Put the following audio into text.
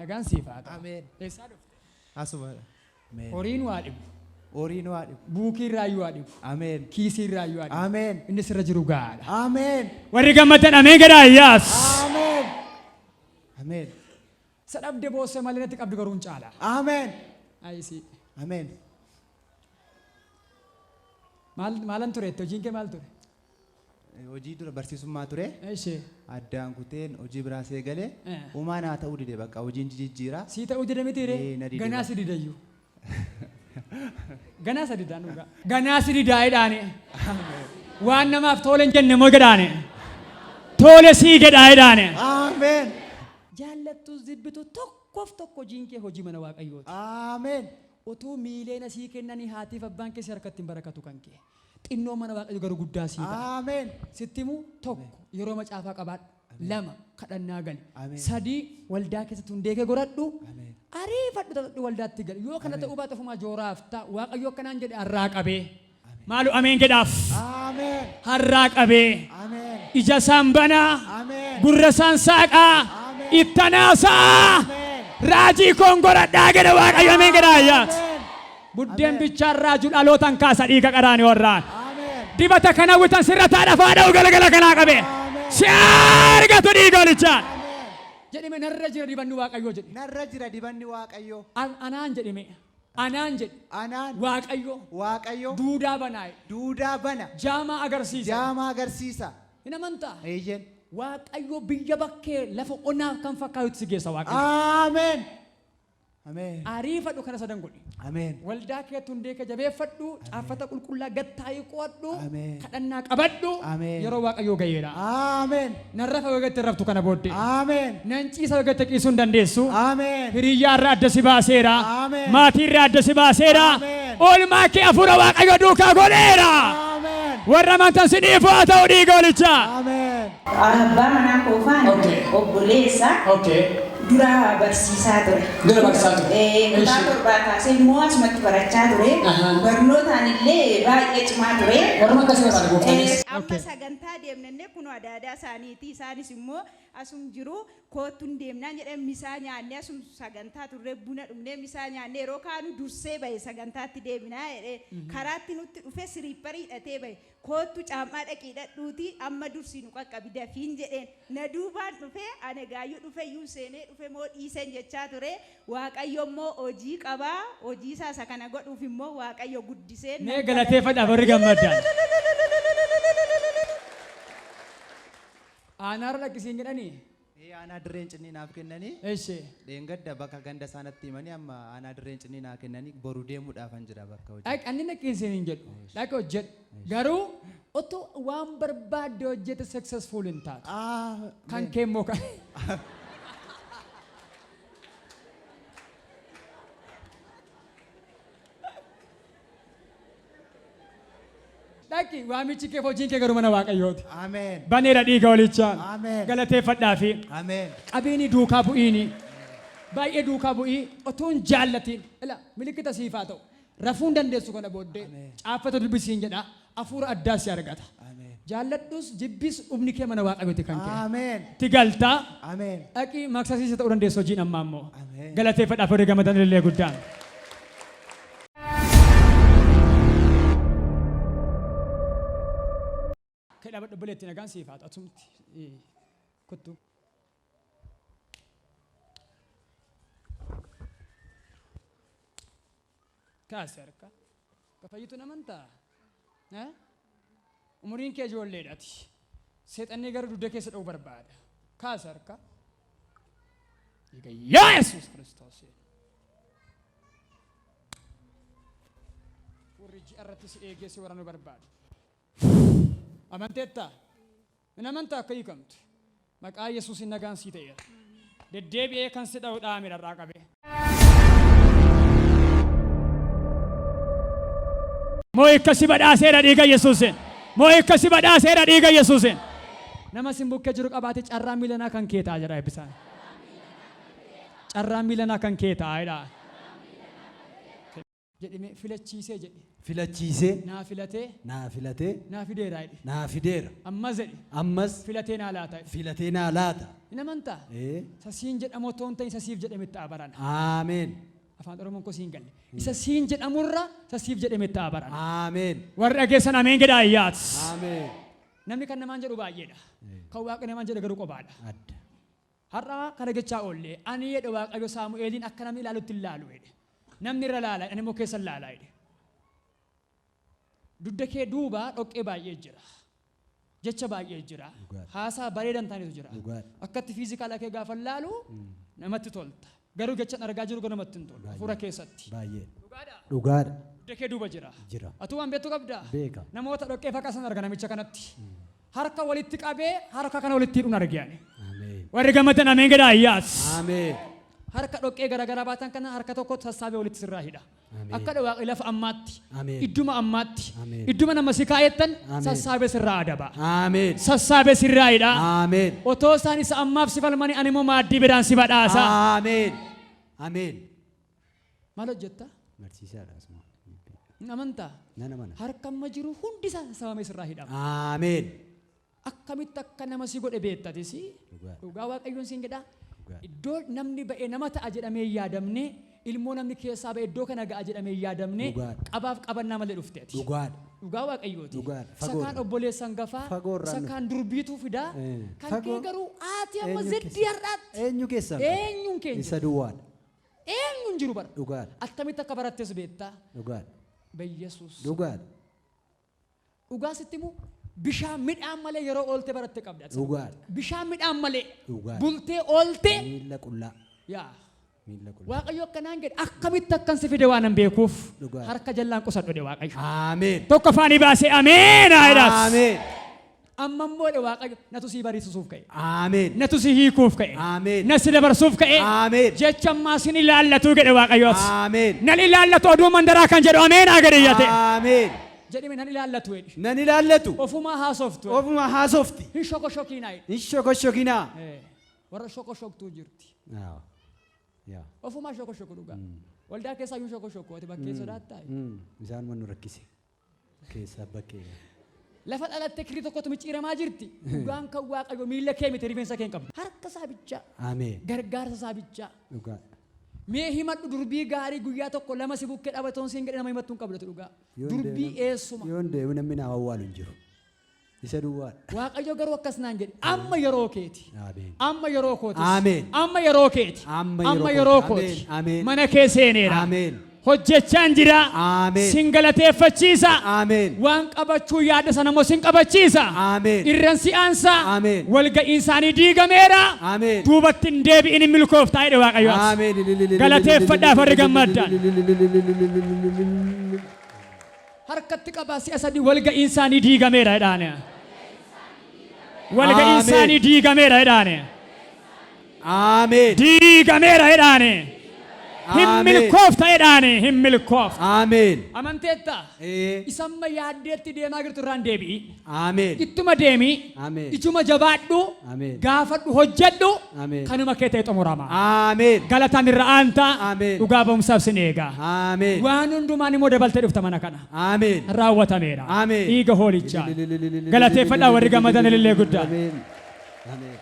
Nagaan siif haa ta'u. Ameen. Eessaa dhufte? Asuma. Ameen. Horiin waa dhibu. Horiin waa dhibu. Buukii irraayyuu waa dhibu. Ameen. Kiisii irraayyuu waa dhibu. Ameen. Inni sirra jiru gaadha. Ameen. Warri gammadan ameen jedhaa ayyaas. Ameen. Ameen. Sadhabde boossee malee natti qabdi garuu hin caala. Ameen. Ayisi. Ameen. Maalan tureette hojiin kee maal ture? Hojii dura barsiisummaa ture. Ishee. Addaan kuteen hojii biraa see galee uumaa naa ta'uu dide bakka hojiin jijjiira. Sii ta'uu dide miti ree? Ganaa si didayyuu. Ganaa sa didaan dhugaa. Ganaa si didaa jedhaani. Waan namaaf tole hin jenne moo jedhaani. Tole sii jedhaa jedhaani. Ameen. Jaallattu zibbitu tokkoof tokko hojiin kee hojii mana Waaqayyooti. Ameen. Otuu miileena sii kennanii haatiif abbaan kee si harkatti hin barakatu kan kee. Xinnoo mana Waaqayyo garuu guddaa sii ta'a. Ameen. Sittimu tokko yeroo macaafaa qabaadhu. Lama kadhannaa gali. Ameen. Sadii waldaa keessatti hundee kee godhadhu. Ameen. Ariifadhu taphadhu waldaatti gali. Yoo kana ta'uu baate ofumaa jooraaf ta'a. Waaqayyo akkanaan jedhe harraa qabee. Maalu ameen jedhaaf. Ameen. Harraa qabee. Ameen. Ija isaan banaa. Ameen. Gurra isaan saaqaa. Ittanaasaa. Raajii koon godhadhaa jedhe Waaqayyo ameen jedhaa ayyaati. Buddeen bichaan raajuu dhalootaan kaasa dhiiga qaraani warraan. Dibata kana witan sirra taadha faadha'u galgala kanaa qabe. Si argatu dhiiga olichaan. Jedhime narra jira dibanni Waaqayyoo jedhe. Narra jira dibanni Waaqayyoo. Anaan jedhime. Anaan jedhe. Anaan. Waaqayyoo. Waaqayyoo. Duudaa banaaye. Duudaa bana. Jaamaa agarsiisa. Jaamaa agarsiisa. Hin amantaa. Eeyyen. Waaqayyoo biyya bakkee lafa onaaf kan fakkaatutti si geessa Waaqayyo. Ameen. Ameen. Ariifadhu kana sadan godhi. Ameen. Waldaa keetti hundee kee jabeeffadhu. Caaffata qulqullaa gattaa'ii qo'adhu. Ameen. Kadhannaa qabadhu. Ameen. Yeroo Waaqayyoo ga'eedha. Ameen. Narrafa wagatti raftu kana booddee. Ameen. Nan ciisa wagatti qiisuu hin dandeessu. Ameen. Hiriyyaa irraa adda si baaseera. Ameen. Maatii irraa adda si baaseera. Ameen. Oolmaa kee hafuura Waaqayyoo duukaa godheera. Ameen. Warra amantan si dhiifu haa ta'u dhiiga olichaa. Ameen. Abbaa manaa koofaan obboleessa dura barsiisaa ture. Dura barsiisaa ture. Kutaa torbaa kaasee immoo asumatti barachaa ture. Barnootaan illee baay'ee cimaa ture. Warra akkasii barbaade gooftanis. Amma sagantaa deemnee kun adaadaa isaaniiti. Isaanis immoo asum jiru kootuun deemnaan jedhee misaa nyaannee asum sagantaa turre buna dhumnee misaa nyaannee yeroo kaanu dursee bahe sagantaatti deemnaa karaatti nutti dhufe siriipparii hidhatee bahe kootu caammaa dhaqii dhadhuuti amma dursii nu qaqqabi dafiin jedheen na duubaan dhufe ani gaayyuu dhufe iyyuu seenee dhufe moo dhiiseen jechaa ture Waaqayyo immoo hojii qabaa hojii isaa kana godhuuf immoo Waaqayyo guddisee mee galateeffadhaaf warri gammadan. Aanarra dhaqqisiin jedhanii. Aanaa dirreen cinnii naaf kennanii. Eeshee. Dheengadda bakka ganda isaanitti himanii amma aanaa dirreen cinnii naaf kennanii boru deemuudhaafan jira bakka hojii. Dhaqanni dhaqqisiin hin jedhu. Dhaqi hojjedhu. Garuu otoo waan barbaadde hojjete successful hin taatu. Kan kee immoo kan. Dhaqi waamichi kee hojiin kee garuu mana Waaqayyooti. Ameen. Baneera dhiiga olichaan. Ameen. Galateeffadhaa fi. Ameen. Qabeeni duukaa bu'iini. Baay'ee duukaa bu'ii otoo hin jaallatiin. Ila milikkita siifaa ta'u. Rafuu hin dandeessu kana booddee. Caaffata dubbisiin jedha. Hafuura addaa si argata. Jaalladhus jibbis dhumni kee mana Waaqayyooti kan kee. Ameen. Tigaltaa. Ameen. Dhaqi maksasiisa ta'uu dandeessu hojiin ammaa immoo. Ameen. Galateeffadhaaf warri gammadan illee guddaan. Kedha dhobboleetti nagaan siifaa ta'u asumti kuttu. Kaasi harka. Kafayyitu namantaa. Umuriin kee ijoolleedhaati. Seexanni gara dugda keessa dha'uu barbaada. Kaasi harka. Yaa Yesuus Kiristoos. Warri ji'a irratti si eegee si waraanuu barbaadu. Amanteetta? Min amantaa akka hiikamtu. Maqaa Yesuusin nagaan sii ta'eera. Deddeebi'ee kan si dha'u dhaamira irraa qabee. Moo ikkasi badhaaseera dhiiga Yesuusin. Moo ikkasi badhaaseera dhiiga Yesuusin. Nama sin bukkee jiru qabaate carraa miilanaa kan kee ta'a jedha eebbisaan. Carraa miilanaa kan kee ta'a jedha. Jedhime filachiisee jedhe. filachiisee naa filatee naa filatee naa fideera jedhe. naa fideera. Ammas jedhe Ammas filatee naa laata jedhe. filatee naa laata. Hin amantaa? Isa siin jedhamu otoo hin ta'in isa siif jedhame itti barana. Ameen. Afaan Oromoon koo siin galle. Isa siin jedhamurra isa siif jedhame itti barana. Ameen. Warri dhageessan ameen jedhaa ayyaat. Ameen. Namni kan namaan jedhu baay'eedha. Kan waaqa namaan jedhu garuu qobaadha. Adda. Har'a kana jechaa oollee ani jedhe Waaqayyo Saamu'eeliin akka namni ilaalutti hin laalu jedhe. Namni irra laala ani immoo keessa laalaa jedhe. Dudda kee duuba dhoqqee baay'ee jira. Jecha baay'ee jira. Haasaa bareedan taanetu jira. Akkatti fiizikaala kee gaafa laalu namatti tolta. Garuu jecha argaa jiru garuu namatti hin tolu. Fuula keessatti. Baay'ee. Dhugaadha. Dudda kee duuba jira. Jira. Atuu waan beektu qabdaa? Beeka. Namoota dhoqqee fakkaatan arga namicha kanatti. Harka walitti qabee harka kana walitti hidhuun argiyani. Ameen. Warri gammadan ameen jedhaa ayyaas. Ameen. Harka dhoqqee garaagaraa baatan kana harka tokko sassaabee walitti sirraa hidha. Akka dhawaaqi lafa ammaatti. Ameen. Idduma ammaatti. Ameen. Idduma nama si kaayettan Ameen. sassaabee sirraa adaba. Ameen. Sassaabee sirraa hidha. Ameen. Otoo isaan isa ammaaf si falmanii ani immoo maaddii biraan si badhaasa. Ameen. Ameen. Maal hojjetta? Barsiisaadha asuma. Hin amantaa? Nan amana. Harka amma jiru hundi isaa sassaabamee sirraa hidhama. Ameen. Akkamitti akka nama si godhe beektatis dhugaa Waaqayyoon siin jedhaa. Iddoo namni ba'ee nama ta'a jedhamee yaadamne ilmoo namni keessaa ba'e iddoo kana ga'a jedhamee yaadamne qabaaf qabannaa malee dhufteeti. Dhugaadha. Dhugaa Waaqayyooti. Dhugaadha. Sakaan obboleessan gafaa. Sakaan durbiituu fidaa. Kan kee garuu haati amma zeddii har'aatti. Eenyu keessan? Eenyuun keenya. Isa duwwaadha. Eenyuun jiru bara. Dhugaadha. Attamitti akka barattes beektaa. Dhugaadha. Bayyesuus. Dhugaadha. Dhugaa sitti immoo bishaan midhaan malee yeroo oolte baratte qabda. Dhugaadha. Bishaan midhaan malee. Dhugaadha. Bultee oolte. Miilla qullaa. Yaa. Miilla qullaa. Waaqayyo akkanaan jedhe akkamitti akkan si fide waan hin beekuuf Dhugaadha. harka jallaan qusadhu dhe Waaqayyo. Ameen. Tokko afaanii baasee ameen jedhaas. Ameen. Amma immoo dhe Waaqayyo natu si barsiisuuf ka'e. Ameen. Natu si hiikuuf ka'e. Ameen. Na si dabarsuuf ka'e. Ameen. Jecha ammaa sin ilaallatu jedhe Waaqayyoos. Ameen. Nan ilaallatu oduu mandaraa kan jedhu ameen agadiyyate. Ameen. Jedhime nan ilaallatu jedhi. Nan ilaallatu. Ofumaa haasoftu. Ofuma haasofti. Hin shokoshokiinaa jedhi. Hin shokoshokinaa. Warra shokoshoktuu jirti. Yaa. Ofumaa shokoshoku dhugaa. Waldaa keessaa iyyuu shokoshokku ati bakkee sodaattaa. Isaan mannu rakkise. Keessaa bakkee. Lafa dhalattee kirii tokkotu micciiramaa jirti. Dhugaan kan Waaqayyo miilla kee miti rifeensa kee hin qabdu. Harka isaa bichaa. Ameen. Gargaarsa isaa bichaa. Dhugaadha. Mee himadhu durbii gaarii guyyaa tokko lama si bukkee dhabatoon siin jedhe nama himattu hin qabdatu dhugaa. Durbii eessuma. Yoon deemu namni naa awwaalu hin jiru. Isa duwwaadha. Waaqayyo garuu akkas naan jedhe amma yeroo keeti. Ameen. Amma yeroo kooti. Ameen. Amma yeroo keeti. Amma yeroo kooti. kooti. Ameen. Mana kee seeneera. Ameen. Hojjechaan jira. Ameen. Sin galateeffachiisa. Ameen. Waan qabachuu yaada sana immoo sin qabachiisa. Ameen. Irran si aansa. Ameen. Walga'iin isaanii diigameera. Ameen. Duubatti hin deebi'in hin milkooftaa jedhe Waaqayyo. Ameen. Galateeffadhaaf warri gammaddan. Harkatti qabaa si'a sadii walga'iin isaanii diigameera jedhaane. Walga'iin isaanii diigameera jedhaane. Ameen. Diigameera jedhaane. Hin milkoofta jedhaane. Hin milkoofta. Ameen. Amanteetta. Isamma yaaddeetti deemaa jirtu irraan deebi'i. Ameen. Ittuma deemi. Ameen. Ijuma jabaadhu. Ameen. Gaafadhu hojjedhu. Ameen. Kanuma kee ta'e xumurama. Ameen. Galataan irra aanta. Ameen. Dhugaa ba'umsaaf sin eega. Ameen. Waan hundumaan immoo dabaltee dhufta mana kana. Ameen. Raawwatameera. Ameen. Dhiiga hoolichaa. Galateeffadhaa warri gammadan ilillee guddaa. Ameen. Ameen.